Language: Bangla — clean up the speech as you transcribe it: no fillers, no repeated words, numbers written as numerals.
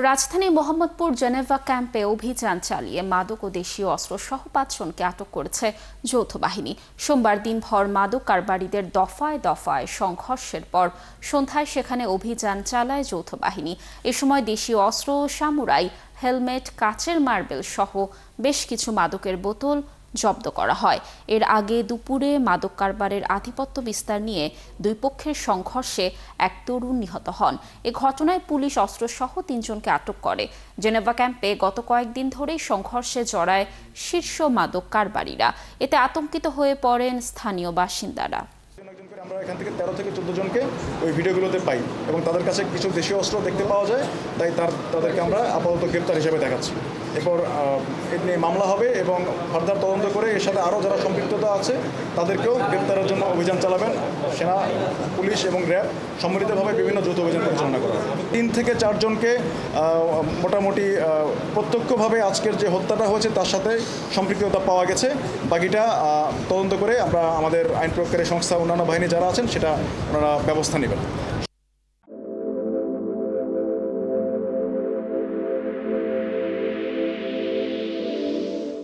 রাজধানী মোহাম্মদপুর জেনেভা ক্যাম্পে অভিযান চালিয়ে মাদক ও দেশীয় অস্ত্রসহ 5 জনকে আটক করেছে যৌথ বাহিনী। সোমবার দিনভর মাদক কারবারিদের দফায় দফায় সংঘর্ষের পর সন্ধ্যায় সেখানে অভিযান চালায় যৌথ বাহিনী। এ সময় দেশীয় অস্ত্র, সামুরাই, হেলমেট, কাচের মার্বেল সহ বেশ কিছু মাদকের বোতল জব্দ করা হয়। এর আগে দুপুরে মাদক কারবারের আধিপত্য বিস্তার নিয়ে দুই পক্ষের সংঘর্ষে এক তরুণ নিহত হন। এ ঘটনায় পুলিশ অস্ত্রসহ 3 জনকে আটক করে। জেনেভা ক্যাম্পে গত কয়েকদিন ধরেই সংঘর্ষে জড়ায় শীর্ষ মাদক কারবারিরা। এতে আতঙ্কিত হয়ে পড়েন স্থানীয় বাসিন্দারা। আমরা এখান থেকে 13 থেকে 14 জনকে ওই ভিডিওগুলোতে পাই এবং তাদের কাছে কিছু দেশীয় অস্ত্র দেখতে পাওয়া যায়, তাই তাদেরকে আমরা আপাতত গ্রেপ্তার হিসেবে দেখাচ্ছি। এরপর এর নিয়ে মামলা হবে এবং ফার্দার তদন্ত করে এর সাথে আরও যারা সম্পৃক্ততা আছে তাদেরকেও গ্রেপ্তারের জন্য অভিযান চালাবেন সেনা, পুলিশ এবং র্যাব সম্মিলিতভাবে বিভিন্ন যৌথ অভিযান পরিচালনা করা হবে। 3 থেকে 4 জনকে মোটামুটি প্রত্যক্ষভাবে আজকের যে হত্যাটা হয়েছে তার সাথে সম্পৃক্ততা পাওয়া গেছে। বাকিটা তদন্ত করে আমরা আমাদের আইন প্রয়োগকারী সংস্থা, অন্যান্য বাহিনী যারা আছেন সেটা ওনারা ব্যবস্থা নেবেন।